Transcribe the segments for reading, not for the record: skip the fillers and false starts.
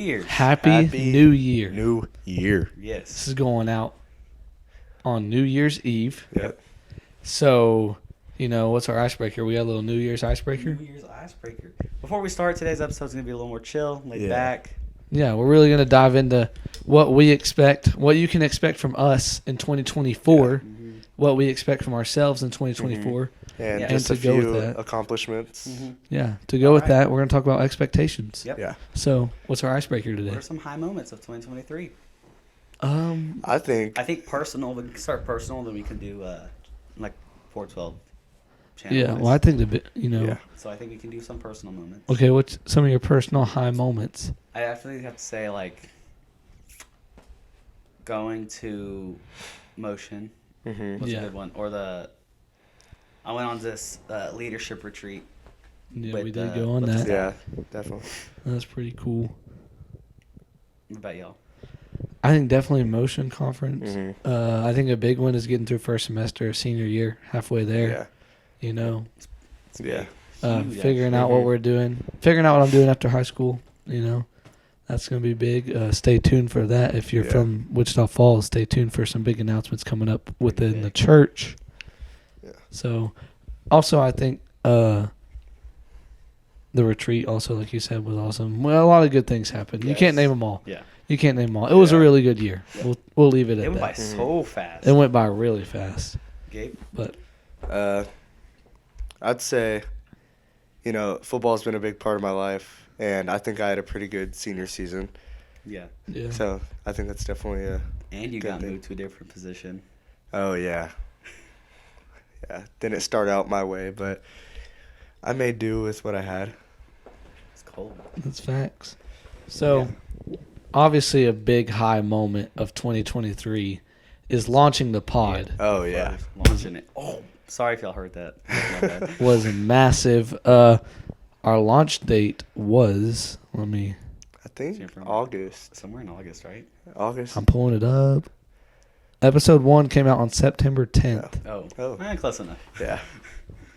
Year. Happy New Year. New Year. Yes. This is going out on New Year's Eve. Yep. So, what's our icebreaker? We got a little New Year's icebreaker? New Year's icebreaker. Before we start, today's episode is going to be a little more chill, laid Yeah. back. Yeah, we're really going to dive into what we expect, what you can expect from us in 2024, what we expect from ourselves in 2024. And Yeah. just And a to go few with that. accomplishments. Yeah, to go All with right. that, we're going to talk about expectations. Yep. Yeah. So, what's our icebreaker What today? are some high moments of 2023? I think. I think personal. We can start personal, then we can do like 412 channel. Yeah, well, I think Yeah. So I think we can do some personal moments. Okay, what's some of your personal high moments? I definitely have to say, like, going to Motion Mm-hmm. was Yeah. a good one. Or I went on this leadership retreat. Yeah, With we did the- go on with the that. Yeah, definitely. That's pretty cool. What about y'all? I think definitely Motion Conference. Mm-hmm. I think a big one is getting through first semester of senior year, halfway there. Yeah. It's Yeah. huge, Figuring out actually. what we're doing, figuring out what I'm doing after high school. That's gonna be big. Stay tuned for that. If you're Yeah. from Wichita Falls, stay tuned for some big announcements coming up within big. the church. Yeah. So, also I think the retreat, also like you said, was awesome. Well, a lot of good things happened. You can't Yes. name them all. Yeah. You can't name them all. It was a Yeah. really good year. Yeah. We'll leave it at It went by that. so fast. It went by really fast. Gabe? But I'd say, football's been a big part of my life, and I think I had a pretty good senior season. Yeah. yeah. So I think that's definitely a. And you Good got thing. moved to a different position. Oh yeah. Yeah. Didn't start out my way, but I made do with what I had. It's cold. That's facts. So, obviously, a big high moment of 2023 is launching the pod. Oh yeah. Launching it. Oh, sorry if y'all heard that. My bad. Was massive. Our launch date was. I See think it from- August. Somewhere in August, right? August. I'm pulling it up. Episode 1 came out on September 10th. Oh. Oh. Close enough. Yeah.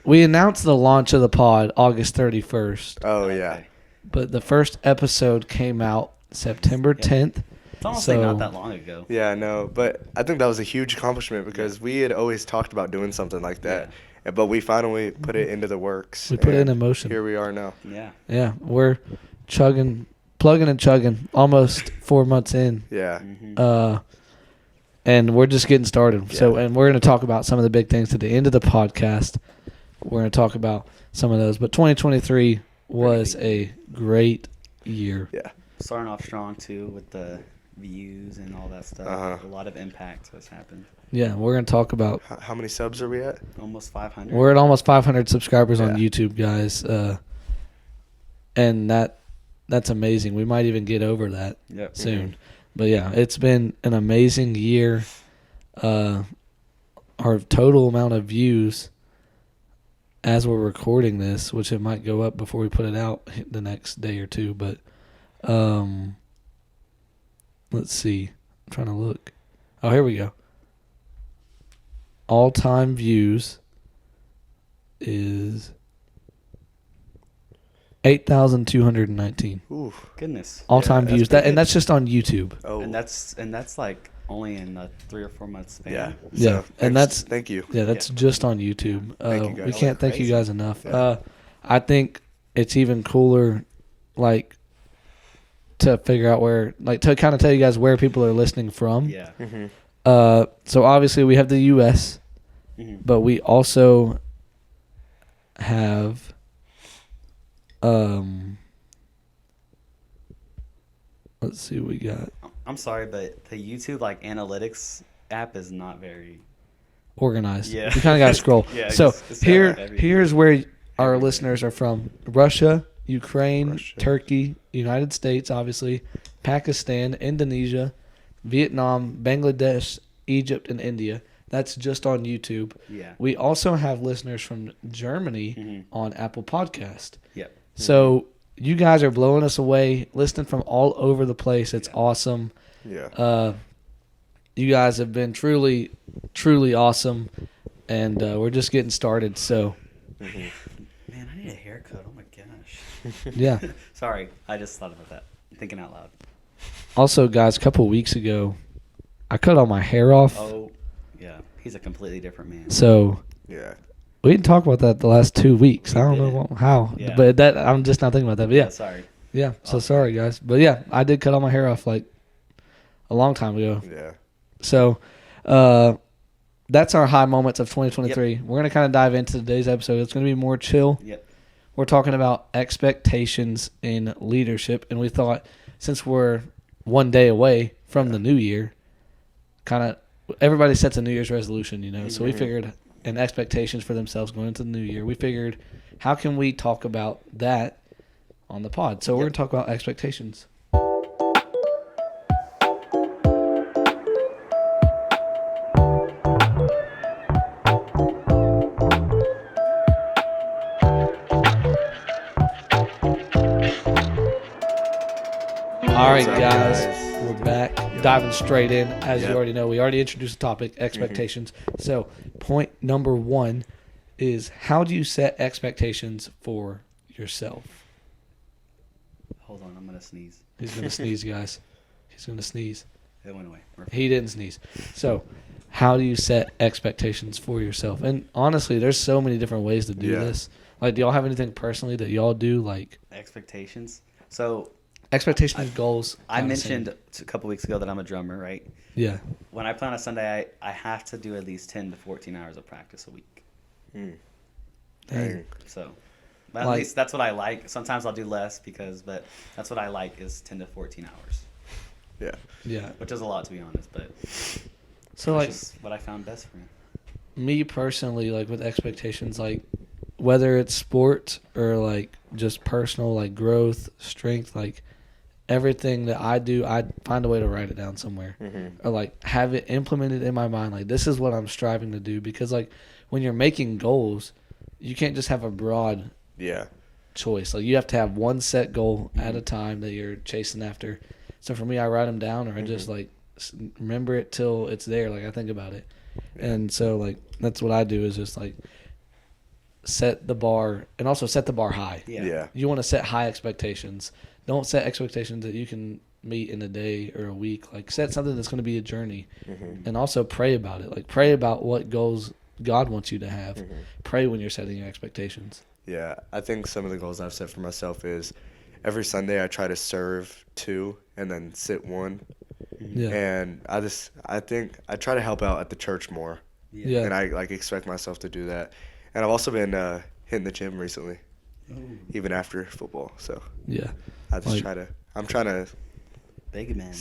We announced the launch of the pod August 31st, Oh yeah. Okay. but the first episode came out September 10th. It's honestly not So- that long ago. Yeah, I know, but I think that was a huge accomplishment because we had always talked about doing something like that, but we finally put it into the works. We put it and into motion. Here we are now. Yeah. Yeah, we're plugging and chugging, almost 4 months in. Yeah. Mm-hmm. And we're just getting started. So, Yeah. and we're going to talk about some of the big things at the end of the podcast. We're going to talk about some of those. But 2023 was a great year. Yeah. Starting off strong, too, with the views and all that stuff. Uh-huh. A lot of impact has happened. Yeah, we're going to talk about. How many subs are we at? Almost 500. We're at almost 500 subscribers on Yeah. YouTube, guys, and that's amazing. We might even get over that Yep. soon. But yeah, it's been an amazing year. Our total amount of views as we're recording this, which it might go up before we put it out the next day or two, but let's see. I'm trying to look. Oh, here we go. All-time views is 8,219. Ooh. Goodness. All-time that's views. pretty That and good. that's just on YouTube. Oh. And that's like only in a 3 or 4 month span. Yeah. Yeah, So, and that's- thank you. Yeah, that's just on YouTube. Thank you, guys. We can't thank you Crazy. guys enough. Yeah. I think it's even cooler, like, to figure out where, like, to kind of tell you guys where people are listening from. Yeah. Mm-hmm. So obviously we have the U.S., Mhm. but we also have, let's see what we got. I'm sorry, but the YouTube like analytics app is not very. Organized. Yeah. You kind of got to scroll. Yeah, So it's got everything. here's where our Everything. listeners are from: Russia, Ukraine, Russia. Turkey, United States, obviously, Pakistan, Indonesia, Vietnam, Bangladesh, Egypt, and India. That's just on YouTube. Yeah. We also have listeners from Germany Mhm. on Apple Podcast. Yep. So you guys are blowing us away, listening from all over the place. It's Yeah. awesome. Yeah. You guys have been truly, truly awesome, and we're just getting started. So, Mm-hmm. Man, I need a haircut. Oh my gosh. yeah, Sorry, I just thought about that. Thinking out loud. Also, guys, a couple weeks ago, I cut all my hair off. Oh, yeah. He's a completely different man. So Yeah. we didn't talk about that the last 2 weeks. We I don't know didn't. how, Yeah. but that I'm just not thinking about that. But yeah, Sorry. yeah. So Oh. sorry, guys. But yeah, I did cut all my hair off like a long time ago. Yeah. So that's our high moments of 2023. We're going to kind of dive into today's episode. It's going to be more chill. Yep. We're talking about expectations in leadership. And we thought since we're one day away from the new year, kind of everybody sets a New Year's resolution, you know. So we figured, and expectations for themselves going into the new year, we figured how can we talk about that on the pod? So we're going to talk about expectations. All right, What's up, guys, guys? we're back, diving straight in. As you Yep. already know, we already introduced the topic, expectations. So, point number one is how do you set expectations for yourself? Hold on, I'm gonna sneeze. He's going to sneeze, guys. He's going to sneeze. It went away. He didn't sneeze. So, how do you set expectations for yourself? And honestly, there's so many different ways to do Yeah. this. Like, do y'all have anything personally that y'all do, like Expectations. So expectations, goals? I kinda same. mentioned a couple weeks ago that I'm a drummer, right? Yeah. When I play on a Sunday, I have to do at least 10 to 14 hours of practice a week. Mm. Dang. Dang. So, but at Like- least that's what I like. Sometimes I'll do less but that's what I like is 10 to 14 hours, Yeah. Yeah. which is a lot to be honest. But So, that's like, just what I found best for me. me personally, like with expectations, like whether it's sport or like just personal, like growth, strength, like everything that I do, I find a way to write it down somewhere Mm-hmm. or like have it implemented in my mind. Like this is what I'm striving to do because like when you're making goals, you can't just have a broad Yeah. choice. Like you have to have one set goal at a time that you're chasing after. So for me, I write them down or I just like remember it till it's there. Like I think about it. Yeah. And so like that's what I do is just like set the bar and also set the bar high. Yeah. Yeah. You want to set high expectations. Don't set expectations that you can meet in a day or a week. Like set something that's going to be a journey Mm-hmm. and also pray about it. Like pray about what goals God wants you to have. Mm-hmm. Pray when you're setting your expectations. Yeah. I think some of the goals I've set for myself is every Sunday I try to serve 2 and then sit 1. Yeah. And I think I try to help out at the church more. Yeah. And I like expect myself to do that. And I've also been hitting the gym recently, Ooh, even after football. So Yeah. I just Like- I'm trying to big man.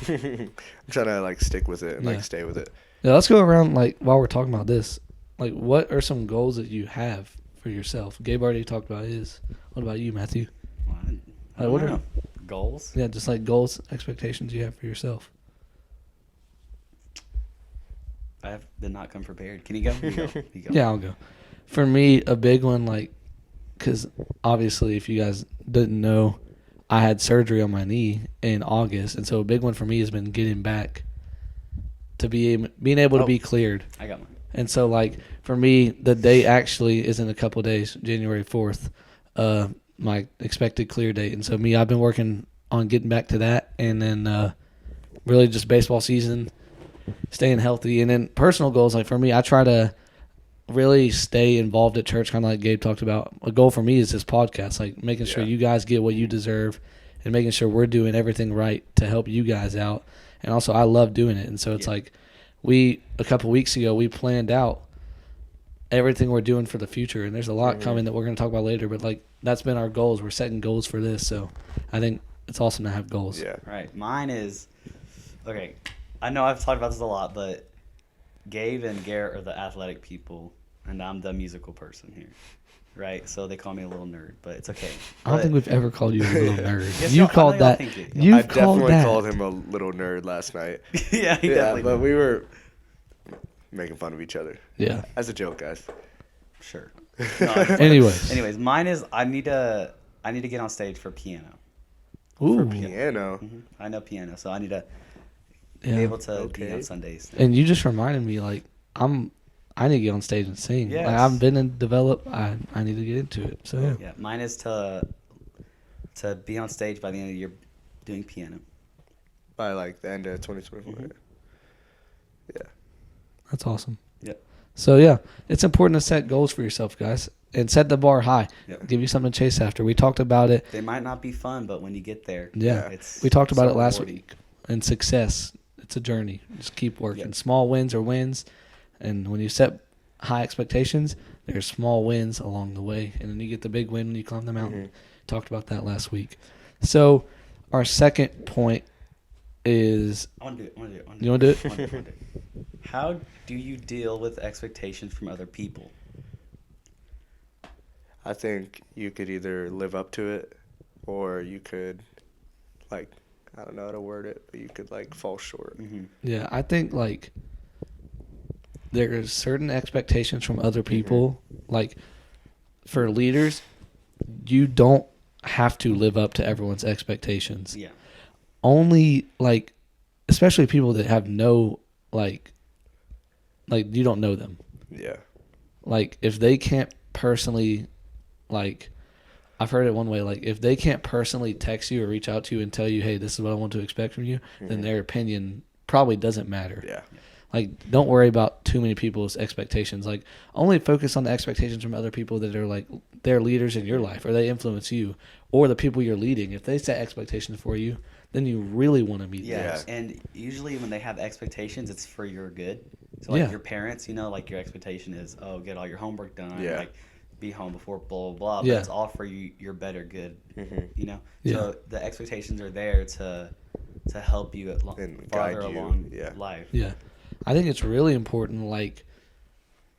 I'm trying to like stick with it and Yeah. like stay with it. Yeah, let's go around like while we're talking about this. Like what are some goals that you have for yourself? Gabe already talked about his. What about you, Matthew? Well, I Like, don't what are- know. Goals? Yeah, just like goals, expectations you have for yourself. I did not come prepared. Can you go? You go. You go. Yeah, I'll go. For me, a big one, like, because obviously, if you guys didn't know, I had surgery on my knee in August, and so a big one for me has been getting back to being able to Oh. be cleared. I got mine. And so, like, for me, the date actually is in a couple days, January 4th, my expected clear date. And so, I've been working on getting back to that, and then really just baseball season, staying healthy. And then personal goals, like, for me, I try to really stay involved at church, kind of like Gabe talked about. A goal for me is this podcast, like making sure Yeah. you guys get what you deserve and making sure we're doing everything right to help you guys out. And also, I love doing it. And so it's Yeah. like a couple weeks ago, we planned out everything we're doing for the future. And there's a lot coming that we're going to talk about later. But like that's been our goals. We're setting goals for this. So I think it's awesome to have goals. Yeah. Right. Mine is okay. I know I've talked about this a lot, but Gabe and Garrett are the athletic people, and I'm the musical person here. Right? So they call me a little nerd, but it's okay. I don't But- think we've ever called you a little nerd. Yes, You y'all- I called know y'all that. think it. You've I called definitely that. called him a little nerd last night. yeah, he Yeah, definitely. but we were making fun of each other. Yeah. As a joke, guys. Sure. No, Anyways. mine is I need to get on stage for piano. Ooh. Piano. I know piano, so I need to Yeah. be able to be Okay. on Sundays. And you just reminded me, like, I need to get on stage and sing. Yes. Like, I've been in develop. I need to get into it. So yeah. Yeah, mine is to be on stage by the end of the year doing piano. by like the end of 2024. Mhm. Yeah. That's awesome. Yep. So yeah, it's important to set goals for yourself, guys, and set the bar high. Yep. Give you something to chase after. We talked about it. They might not be fun, but when you get there, Yeah. it's We talked about so it last rewarding. week. And success, it's a journey. Just keep working. Yep. Small wins are wins, and when you set high expectations, there's small wins along the way, and then you get the big win when you climb the mountain. Mhm. Talked about that last week. So our second point is I want to do it. I want to do it. You wanna do it? I wanna do it. How do you deal with expectations from other people? I think you could either live up to it, or you could, like, I don't know how to word it, but you could like fall short. Mm-hmm. yeah, I think like there's certain expectations from other people. Like for leaders, you don't have to live up to everyone's expectations. Yeah. Only like, especially people that have no like you don't know them. Yeah. Like if they can't personally, like I've heard it one way, like if they can't personally text you or reach out to you and tell you, hey, this is what I want to expect from you, then Mhm. their opinion probably doesn't matter. Yeah. Like don't worry about too many people's expectations. Like only focus on the expectations from other people that are like they're leaders in your life or they influence you, or the people you're leading. If they set expectations for you, then you really want to meet Yeah. those. And usually when they have expectations, it's for your good. So like Yeah. your parents, you know, like your expectation is, oh, get all your homework done. Yeah. Like be home before blah, blah, blah. But Yeah. it's all for your better good, Mm-hmm. you know? Yeah. So the expectations are there to help you And farther guide you, along yeah. life. Yeah. I think it's really important. Like,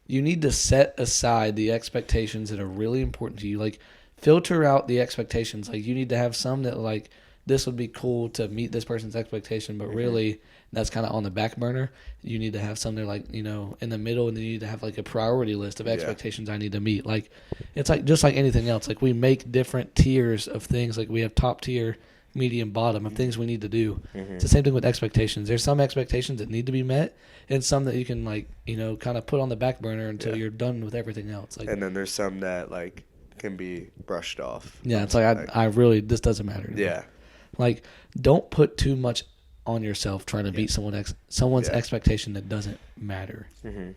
you need to set aside the expectations that are really important to you. Like, filter out the expectations. Like, you need to have some that, like, this would be cool to meet this person's expectation, but really that's kind of on the back burner. You need to have some that are, like, you know, in the middle, and then you need to have, like, a priority list of Yeah. expectations I need to meet. Like, it's like just like anything else. Like, we make different tiers of things. Like, we have top tier, medium, bottom of things we need to do. Mm-hmm. It's the same thing with expectations. There's some expectations that need to be met, and some that you can like, you know, kind of put on the back burner until Yeah. you're done with everything else. Like, And then there's some that like can be brushed off. yeah, it's like I really this doesn't matter. to me. Yeah. Like, don't put too much on yourself trying to beat someone's Yeah. expectation that doesn't matter. Mm-hmm.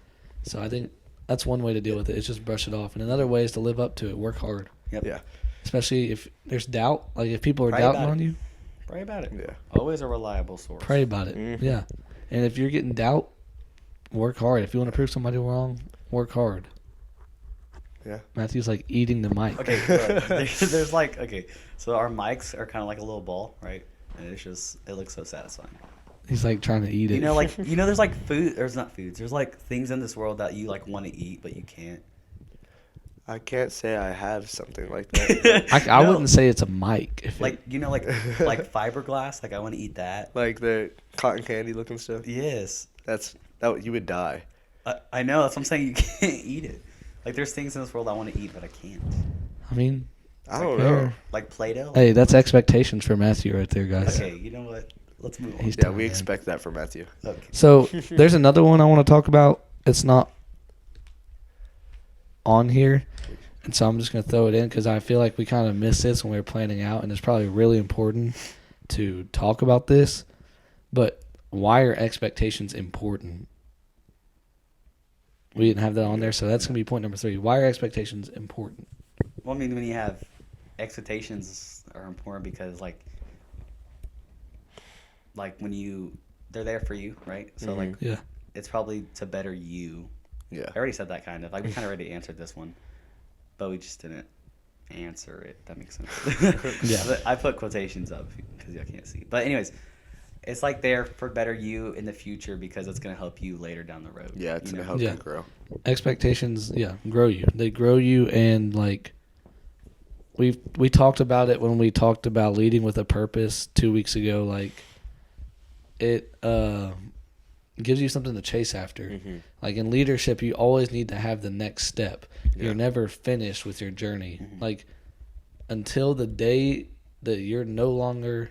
So I think that's one way to deal with it. Is just brush it off, and another way is to live up to it. Work hard, Yep. Yeah. especially if there's doubt. Like if people are Pray doubting about on it. you, Pray about it. Yeah. Always a reliable source. pray about it. Mhm. Yeah, and if you're getting doubt, work hard. If you want to prove somebody wrong, work hard. Yeah. Matthew's like eating the mic. Okay, look, there's like, okay, so our mics are kind of like a little ball, right? And it's just, it looks so satisfying. He's like trying to eat it. You know, like, there's like food, there's not foods, there's like things in this world that you like want to eat, but you can't. I can't say I have something like that. I No, wouldn't say it's a mic. If like, like fiberglass, like I want to eat that. Like the cotton candy looking stuff. Yes. That you would die. I know, that's what I'm saying, you can't eat it. Like, there's things in this world I want to eat, but I can't. I mean, I don't fair. know. Like Play-Doh. Hey, that's expectations for Matthew right there, guys. Okay, you know what? Let's move on. He's Yeah, done, we man. expect that from Matthew. Okay. So there's another one I want to talk about. It's not on here, and so I'm just gonna throw it in because I feel like we kind of missed this when we were planning out, and it's probably really important to talk about this. But why are expectations important? We didn't have that on there, so that's gonna be point number 3. Why are expectations important? Well, I mean, when you have expectations are important because, like when they're there for you, right? So, like, Yeah, it's probably to better you. Yeah. I already said that kind of. Like, we kind of already answered this one, but we just didn't answer it. That makes sense. Yeah. But I put quotations up because y'all can't see. But anyways, it's like there for better you in the future because it's going to help you later down the road. Yeah, it's you gonna know? help Yeah. you grow. expectations, grow you. They grow you, and like we talked about it when we talked about leading with a purpose 2 weeks ago. Like it gives you something to chase after. Mm-hmm. Like in leadership, you always need to have the next step. Yeah. You're never finished with your journey. Mhm. Like until the day that you're no longer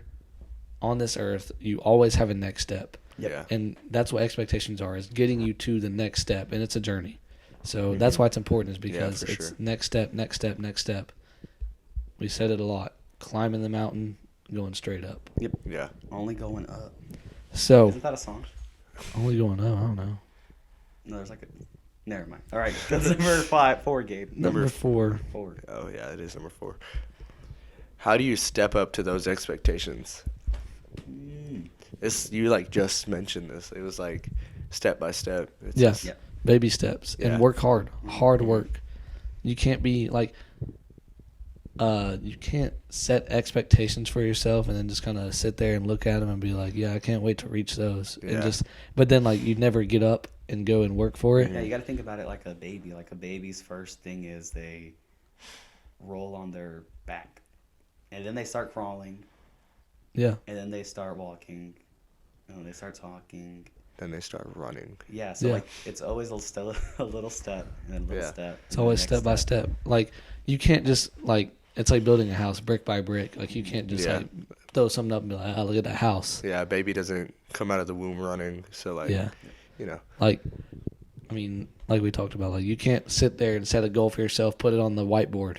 on this earth, you always have a next step. Yep. Yeah. And that's what expectations are, is getting you to the next step, and it's a journey. So that's why it's important, is because for it's sure. next step, next step, next step. We said it a lot. Climbing the mountain, going straight up. Yeah. Only going up. So Isn't that a song? only going up. I don't know. No, there's like a. Never mind. All right, that's number 4, Gabe. Number 4. 4. Oh yeah, it is number 4. How do you step up to those expectations? You like just mentioned this. It was like step by step. It's Yeah. just- Yeah. Baby steps Yeah. and work hard. Hard work. You can't be like. You can't set expectations for yourself and then just kind of sit there and look at them and be like, yeah, I can't wait to reach those. Yeah. And just, but then like you never get up and go and work for it. Yeah, you got to think about it like a baby. Like a baby's first thing is they roll on their back, and then they start crawling, Yeah. and then they start walking, and then they start talking. Then they start running. Yeah, so Yeah. like it's always a little step and then a little Yeah. step. It's and always the next step by step. Like you can't just like, it's like building a house brick by brick. Like you can't just Yeah. like throw something up and be like, oh, look at that house. Yeah, a baby doesn't come out of the womb running. So like, Yeah. you know. Like, I mean, like we talked about, like you can't sit there and set a goal for yourself, put it on the whiteboard,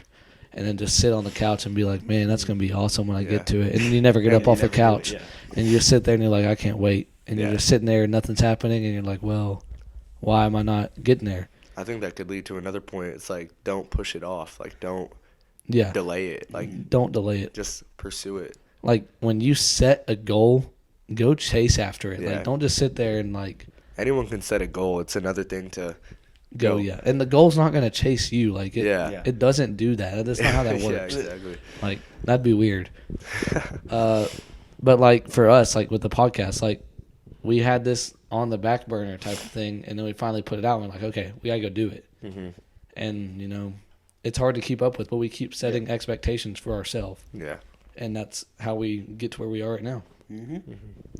and then just sit on the couch and be like, man, that's going to be awesome when I Yeah. get to it. And then you never get And up you off the never do it, couch. yeah. And you just sit there and you're like, I can't wait. And Yeah. you're just sitting there and nothing's happening. And you're like, well, why am I not getting there? I think that could lead to another point. It's like don't push it off. Like don't Yeah. delay it. Like Don't delay it. just pursue it. Like when you set a goal, go chase after it. Yeah. Like don't just sit there and like Anyone can set a goal. It's another thing to go. Go. Yeah. And the goal's not going to chase you. Like it, Yeah. Yeah. it doesn't do that. That's not how that works. Yeah, exactly. Like that'd be weird. But like for us, like with the podcast, like we had this on the back burner type of thing, and then we finally put it out. And we're like, okay, we gotta go do it. hmm And you know, it's hard to keep up with, but we keep setting expectations for ourselves, Yeah. and that's how we get to where we are right now. Mm-hmm.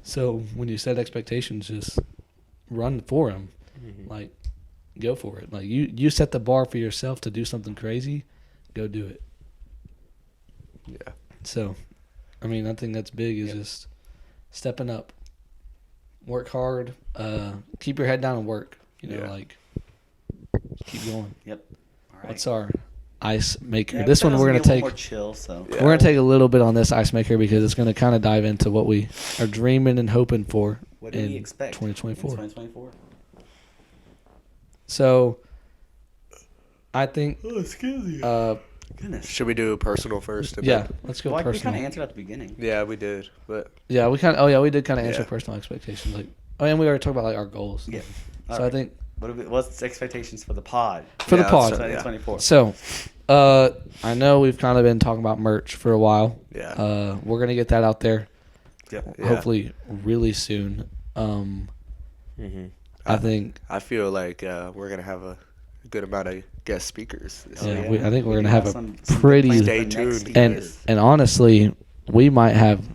So when you set expectations, just run for them. Mm-hmm. Like go for it. Like you set the bar for yourself to do something crazy, go do it. Yeah. So, I mean, I think that's big is Yep. just stepping up, work hard, keep your head down and work. You know, Yeah. like keep going. All right. What's our ice maker? Yeah, this one we're gonna be a little take. more chill. So Yeah. We're gonna take a little bit on this ice maker because it's gonna kind of dive into what we are dreaming and hoping for what do in we expect? 2024. In 2024. So, I think, Oh, excuse me. Goodness. Should we do personal first? and yeah, then- let's go Well, we kind personal. of answered at the beginning. Yeah, we did. But Yeah, we kind of. Oh yeah, we did kind of answer Yeah. personal expectations. Like, oh, and we already talked about like our goals. Yeah. So All I right. think What's the expectations for the pod? for the Yeah, pod. so- yeah. 2024. So, I know we've kind of been talking about merch for a while. yeah. We're gonna get that out there Yep. Yeah. hopefully really soon. hmm I think, I feel like we're gonna have a good amount of guest speakers. This yeah, year. I think we're We gonna do have a some pretty- plans for Stay the next tuned. and years. and honestly, we might have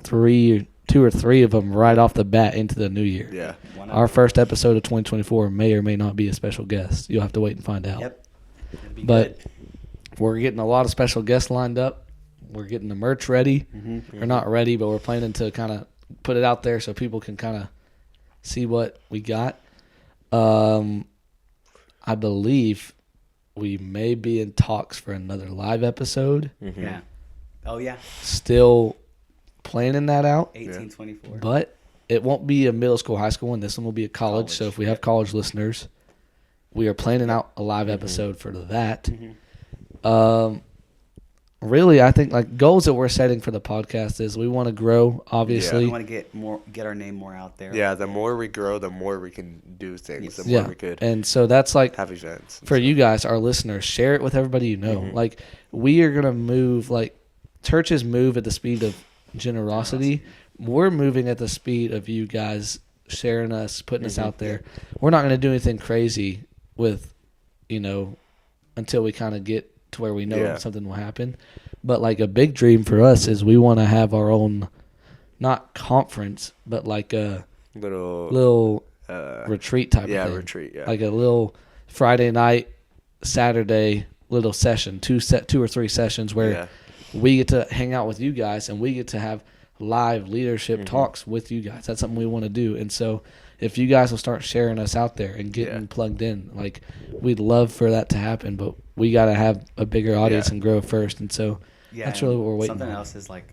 two or three of them right off the bat into the new year. Yeah. One Our of- first episode of 2024 may or may not be a special guest. You'll have to wait and find out. Yep. It'd be But- good. We're getting a lot of special guests lined up. We're getting the merch ready. Mm-hmm. We're not ready, but we're planning to kind of put it out there so people can kind of see what we got. I believe we may be in talks for another live episode. Mhm. Yeah. Oh yeah. Still planning that out, 1824. but it won't be a middle school, high school one. This one will be a college. College, So if we have college listeners, we are planning out a live Mhm. episode for that. Mhm. Really, I think like goals that we're setting for the podcast is we want to grow, obviously. We want to get our name more out there. Yeah. The more we grow, the more we can do things. Yes. The more Yeah. we could And so that's like have events. and for stuff. you guys, our listeners, share it with everybody you know. Mhm. Like we are gonna move like churches move at the speed of generosity. We're moving at the speed of you guys sharing us, putting us Mhm. out there. We're not gonna do anything crazy with, until we kind of get to where we know Yeah. something will happen. But like a big dream for us is we want to have our own, not conference, but like a little retreat type of thing. retreat. Yeah. Like a little Friday night, Saturday little session, two or three sessions where yeah. we get to hang out with you guys and we get to have live leadership Mhm. talks with you guys. That's something we want to do. And so if you guys will start sharing us out there and getting Yeah. plugged in, like we'd love for that to happen, but we got to have a bigger audience Yeah. and grow first. And so Yeah, That's and really what we're waiting Something on. else is like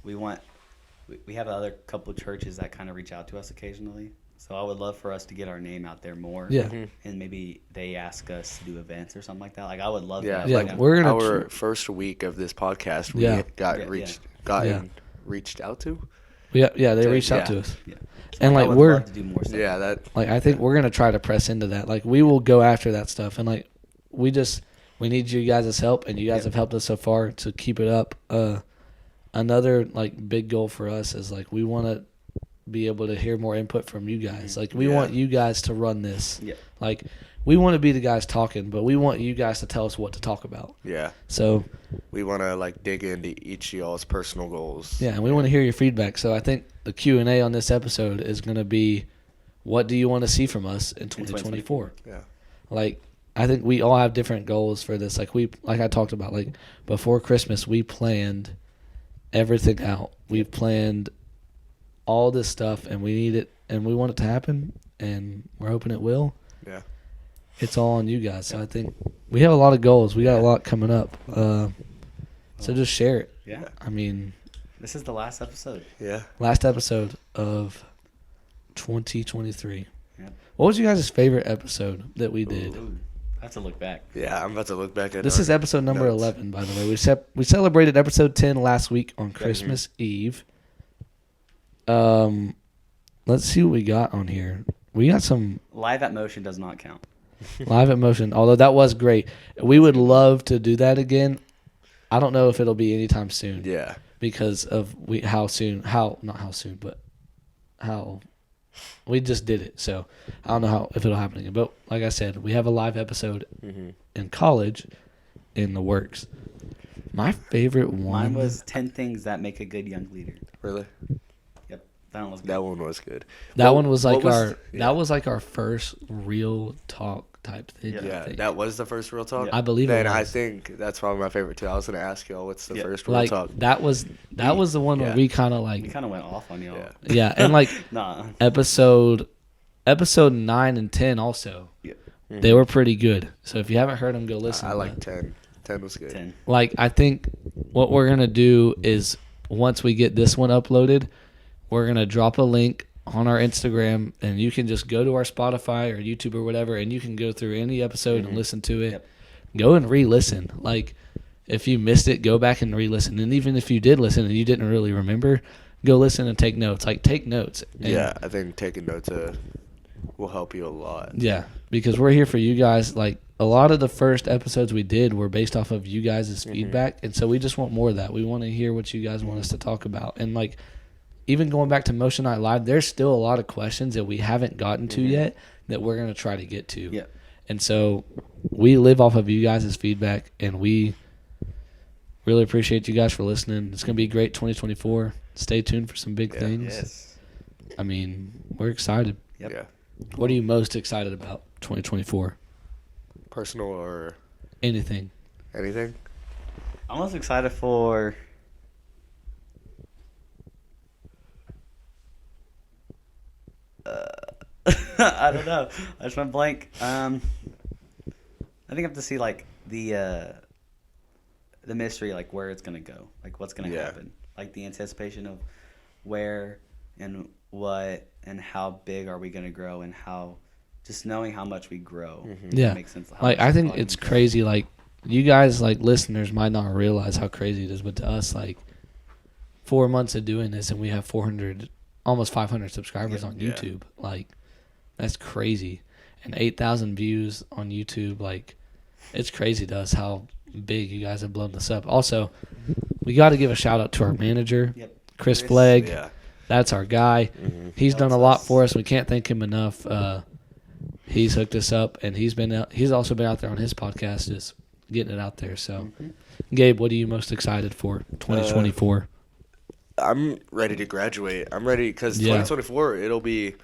we have other couple of churches that kind of reach out to us occasionally. So I would love for us to get our name out there more. Yeah. And maybe they ask us to do events or something like that. Like I would love Yeah, that. Yeah, like we're gonna our first week of this podcast, we Yeah. got Yeah. reached out to. Yeah, they reached out Yeah. to us. Yeah. So, And, I like, would we're- love to do more stuff. Yeah, that Like I think we're gonna try to press into that. Like we will go after that stuff, and like we need you guys' help, and you guys Yep. have helped us so far to keep it up. Another like big goal for us is like we want to be able to hear more input from you guys. Like we Yeah. want you guys to run this. Yeah. Like we want to be the guys talking, but we want you guys to tell us what to talk about. yeah. So We want to like dig into each of y'all's personal goals. yeah, and we want to hear your feedback. So I think the Q&A on this episode is going to be, what do you want to see from us in 2024? Yeah. Like I think we all have different goals for this. Like I talked about, like before Christmas, we planned everything out. We planned all this stuff, and we need it, and we want it to happen, and we're hoping it will. Yeah. It's all on you guys. So I think we have a lot of goals. We got a lot coming up. So just share it. Yeah. I mean, This is the last episode. Yeah. last episode of 2023. Yeah. What was you guys' favorite episode that we did? Ooh, I have to look back. Yeah, I'm about to look back at This our is episode number notes. 11, by the way. We celebrated episode 10 last week on Christmas Eve. Let's see what we got on here. We got some Live at Motion does not count. live emotion, although that was great. We would love to do that again. I don't know if it'll be anytime soon Yeah. because of how we just did it. So I don't know if it'll happen again. But like I said, we have a live episode Mm-hmm. in college in the works. My favorite one Mine was 10 things that make a good young leader. Really? Yep. That one was good. That one was good. that What- one was what like was- our yeah. that was like our first real talk type thing. Yeah. I Yeah, think. that was the first real talk. Yeah. I believe Then it was. I think that's probably my favorite too. I was gonna ask y'all what's the Yeah. first real like talk. that was the one where Yeah. we kind of We like kind of went off on y'all. Yeah. yeah, and like Nah. episode 9 and 10 also. Mhm. They were pretty good. So if you haven't heard them, go listen. I to like that. 10. 10 was good. 10. Like I think what we're gonna do is once we get this one uploaded, we're gonna drop a link on our Instagram, and you can just go to our Spotify or YouTube or whatever, and you can go through any episode and listen to it. Yep. Go and re-listen. Like if you missed it, go back and re-listen. And even if you did listen and you didn't really remember, go listen and take notes. Like take notes. And Yeah, I think taking notes will help you a lot. yeah, because we're here for you guys. Like a lot of the first episodes we did were based off of you guys' feedback, and so we just want more of that. We want to hear what you guys want us to talk about, and like even going back to Motion Night Live, there's still a lot of questions that we haven't gotten to yet that we're gonna try to get to. Yep. And so we live off of you guys' feedback, and we really appreciate you guys for listening. It's gonna be great 2024. Stay tuned for some big Yeah. things. Yes. I mean, we're excited. Yep. Yeah. What are you most excited about 2024? Personal or Anything. anything? I'm most excited for. I don't know. I just went blank. I think I have to see like the mystery, like where it's gonna go, like what's gonna Yeah. happen, like the anticipation of where and what and how big are we gonna grow, and how just knowing how much we grow. Yeah. makes sense. How Like much I think volume it's we grow. crazy. Like you guys, like listeners, might not realize how crazy it is, but to us, like 4 months of doing this, and we have 400, almost 500 subscribers Yeah. on Yeah. YouTube. Like that's crazy, and 8,000 views on YouTube. Like it's crazy to us how big you guys have blown this up. Also, we got to give a shout out to our manager, Yep. Chris Chris, Flegg. Yeah. That's our guy. Mm-hmm. He's done a Helps lot us. for us. We can't thank him enough. He's hooked us up, and he's also been out there on his podcast, just getting it out there. So, Gabe, what are you most excited for 2024? I'm ready to graduate. I'm ready because Yeah. 2024 it'll be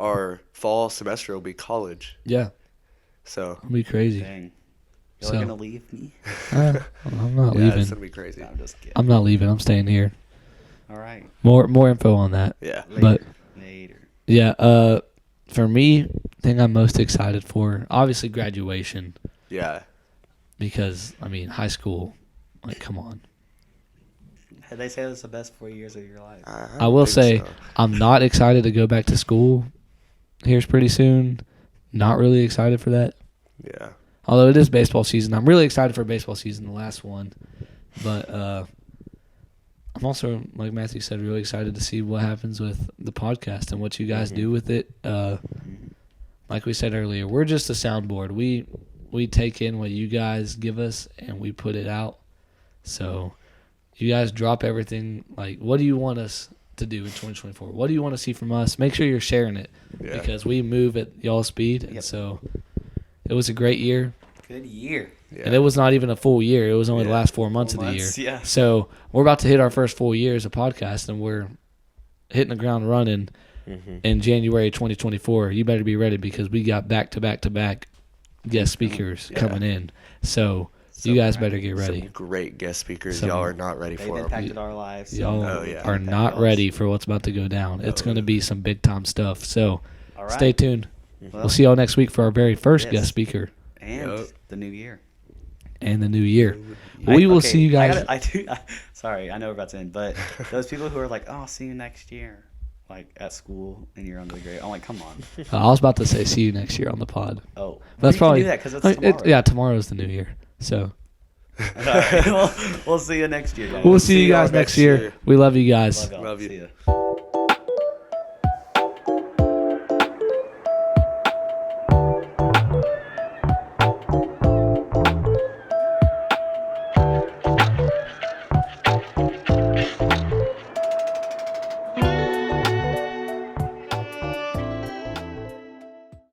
our fall semester. Will be college. Yeah, So it'll be crazy. Dang. You're So- gonna leave me? I'm not yeah, leaving. it's gonna be crazy. No, I'm just kidding. I'm not leaving. I'm staying here. All right. More info on that. Yeah. Later. But Later. yeah, for me, thing I'm most excited for, obviously graduation, Yeah. because I mean high school. Like, come on. They say it's the best 4 years of your life. I will think say so. I'm not excited to go back to school. Here's pretty soon. Not really excited for that. Yeah. Although it is baseball season. I'm really excited for baseball season, the last one. But I'm also, like Matthew said, really excited to see what happens with the podcast and what you guys do with it. Like we said earlier, we're just a soundboard. We take in what you guys give us and we put it out. So you guys drop everything. Like, what do you want us to do in 2024? What do you want to see from us? Make sure you're sharing it Yeah. because we move at y'all's speed. And Yep. so it was a great year. Good year. Yeah. And it was not even a full year. It was only the Yeah. last 4 months of the year. Months, yeah. So we're about to hit our first full year as a podcast, and we're hitting the ground running in January 2024. You better be ready because we got back-to-back guest speakers Yeah. coming in. So So you guys right. better get ready. Some great guest speakers. Some- Y'all are not ready They've for them. impacted our lives. Y'all Oh, yeah. are not ready for what's about to go down. It's going to be some big-time stuff. So All right. stay tuned. Well, We'll see y'all next week for our very first Yes. guest speaker And Yup. the new year. and the new year. We will see you guys. Sorry, I know we're about to end, but those people who are like, "Oh, I'll see you next year," like at school and you're under the grade. I'm like, come on. I was about to say see you next year on the pod. Oh, That's you probably can do that because it's tomorrow. yeah, tomorrow's the new year. So All right. We'll see you next year, guys. we'll see you y'all guys next year. We love you guys. Love y'all. Love you. See ya.